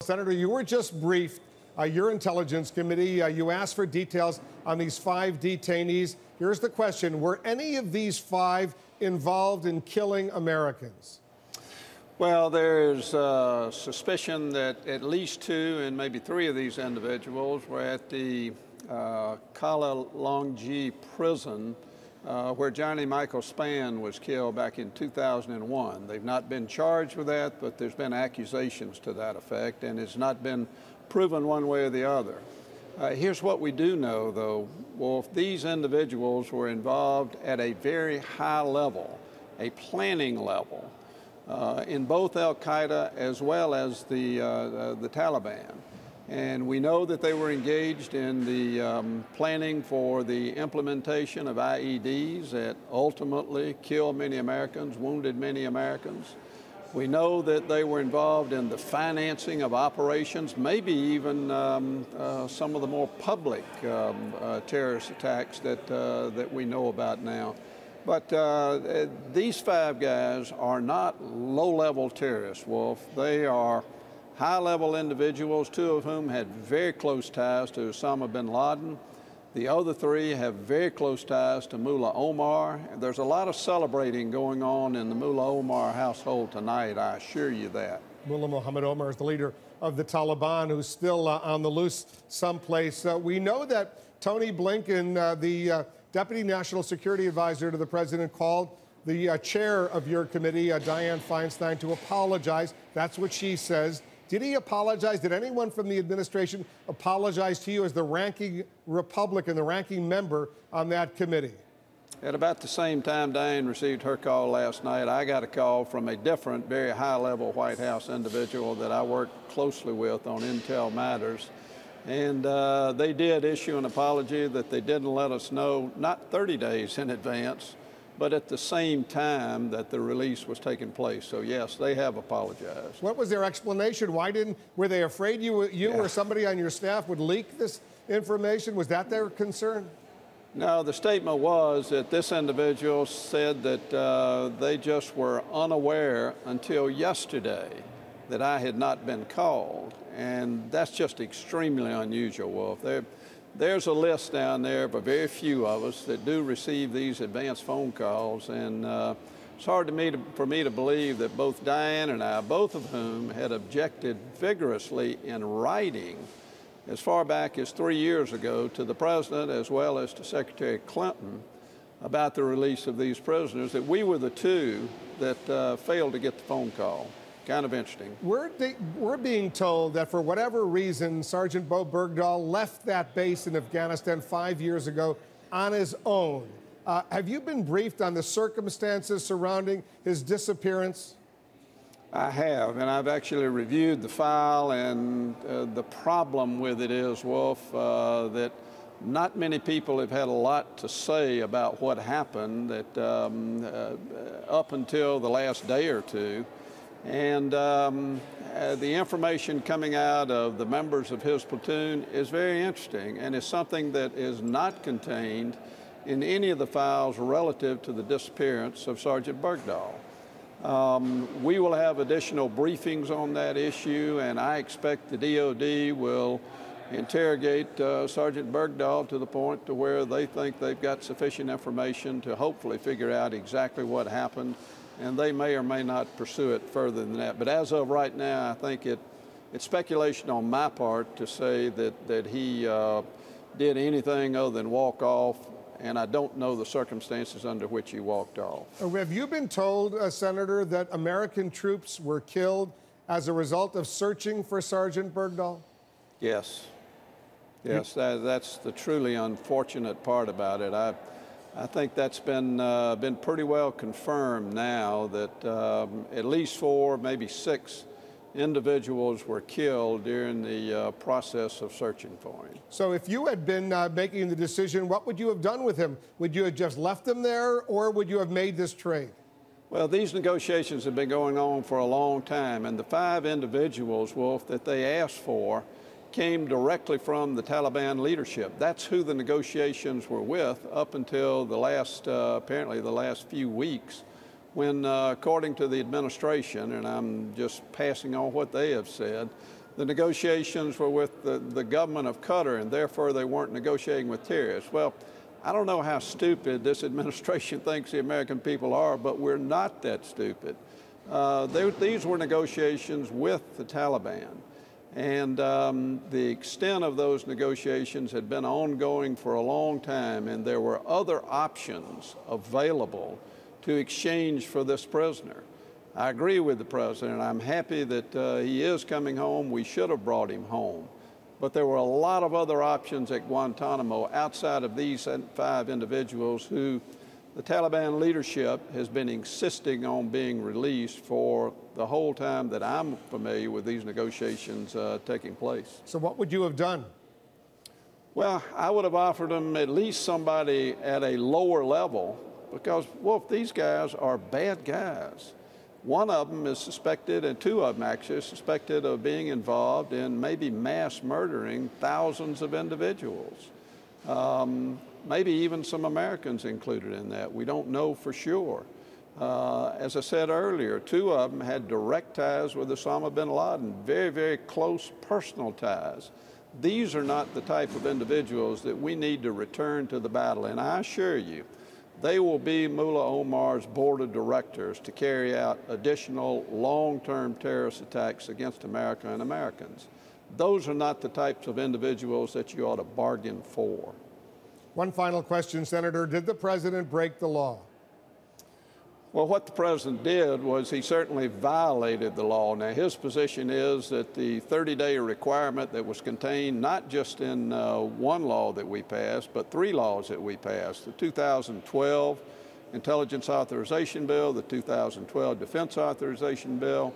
Senator, you were just briefed, your Intelligence Committee. You asked for details on these 5 detainees. Here's the question. Were any of these 5 involved in killing Americans? Well, there's suspicion that at least 2 and maybe 3 of these individuals were at the Kala Longji prison where Johnny Michael Spann was killed back in 2001. They've not been charged with that, but there's been accusations to that effect, and it's not been proven one way or the other. Here's what we do know, though. Well, these individuals were involved at a very high level, a planning level, in both al-Qaeda as well as the Taliban. And we know that they were engaged in the planning for the implementation of IEDs that ultimately killed many Americans, wounded many Americans. We know that they were involved in the financing of operations, maybe even some of the more public terrorist attacks that we know about now. But these 5 guys are not low-level terrorists, Wolf. They are high-level individuals, 2 of whom had very close ties to Osama bin Laden. The other 3 have very close ties to Mullah Omar. There's a lot of celebrating going on in the Mullah Omar household tonight, I assure you that. Mullah Muhammad Omar is the leader of the Taliban, who's still on the loose someplace. We know that Tony Blinken, the Deputy National Security Advisor to the President, called the chair of your committee, Dianne Feinstein, to apologize. That's what she says. Did he apologize? Did anyone from the administration apologize to you as the ranking Republican, the ranking member on that committee? At about the same time Dianne received her call last night, I got a call from a different, very high-level White House individual that I work closely with on intel matters. And they did issue an apology that they didn't let us know, not 30 days in advance, but at the same time that the release was taking place. So yes, they have apologized. What was their explanation? Were they afraid you or somebody on your staff would leak this information? Was that their concern? No, the statement was that this individual said that they just were unaware until yesterday that I had not been called. And that's just extremely unusual, Wolf. There's a list down there of a very few of us that do receive these advanced phone calls, and it's hard for me to believe that both Dianne and I, both of whom had objected vigorously in writing as far back as 3 years ago to the President as well as to Secretary Clinton about the release of these prisoners, that we were the 2 that failed to get the phone call. Kind of interesting. We're being told that for whatever reason, Sergeant Bo Bergdahl left that base in Afghanistan 5 years ago on his own. Have you been briefed on the circumstances surrounding his disappearance? I have, and I've actually reviewed the file, and the problem with it is, Wolf, that not many people have had a lot to say about what happened up until the last day or 2. And the information coming out of the members of his platoon is very interesting, and is something that is not contained in any of the files relative to the disappearance of Sergeant Bergdahl. We will have additional briefings on that issue, and I expect the DOD will interrogate Sergeant Bergdahl to the point to where they think they've got sufficient information to hopefully figure out exactly what happened. And they may or may not pursue it further than that. But as of right now, I think it's speculation on my part to say that he did anything other than walk off, and I don't know the circumstances under which he walked off. Have you been told, Senator, that American troops were killed as a result of searching for Sergeant Bergdahl? Yes. Yes, that's the truly unfortunate part about it. I think that's been pretty well confirmed now that at least 4, maybe 6 individuals were killed during the process of searching for him. So if you had been making the decision, what would you have done with him? Would you have just left him there, or would you have made this trade? Well, these negotiations have been going on for a long time, and the 5 individuals, Wolf, that they asked for came directly from the Taliban leadership. That's who the negotiations were with up until the last, apparently the last few weeks, when, according to the administration, and I'm just passing on what they have said, the negotiations were with the government of Qatar, and therefore they weren't negotiating with terrorists. Well, I don't know how stupid this administration thinks the American people are, but we're not that stupid. These were negotiations with the Taliban. And the extent of those negotiations had been ongoing for a long time, and there were other options available to exchange for this prisoner. I agree with the president. I'm happy that he is coming home. We should have brought him home. But there were a lot of other options at Guantanamo outside of these 5 individuals who the Taliban leadership has been insisting on being released for the whole time that I'm familiar with these negotiations taking place. So what would you have done? Well, I would have offered them at least somebody at a lower level because, Wolf, these guys are bad guys. One of them is suspected, and 2 of them actually, suspected of being involved in maybe mass murdering thousands of individuals. Maybe even some Americans included in that. We don't know for sure. As I said earlier, 2 of them had direct ties with Osama bin Laden, very, very close personal ties. These are not the type of individuals that we need to return to the battle. And I assure you, they will be Mullah Omar's board of directors to carry out additional long-term terrorist attacks against America and Americans. Those are not the types of individuals that you ought to bargain for. One final question, Senator. Did the president break the law? Well, what the president did was he certainly violated the law. Now, his position is that the 30-day requirement that was contained not just in one law that we passed, but 3 laws that we passed, the 2012 Intelligence Authorization Bill, the 2012 Defense Authorization Bill,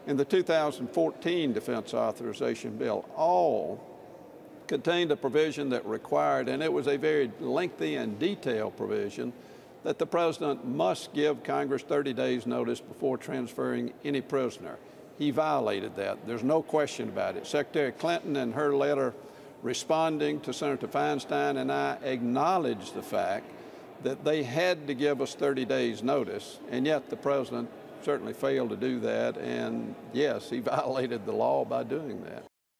and the 2014 Defense Authorization Bill, all contained a provision that required, and it was a very lengthy and detailed provision, that the president must give Congress 30 days notice before transferring any prisoner. He violated that. There's no question about it. Secretary Clinton, in her letter responding to Senator Feinstein and I, acknowledged the fact that they had to give us 30 days notice, and yet the president certainly failed to do that, and yes, he violated the law by doing that.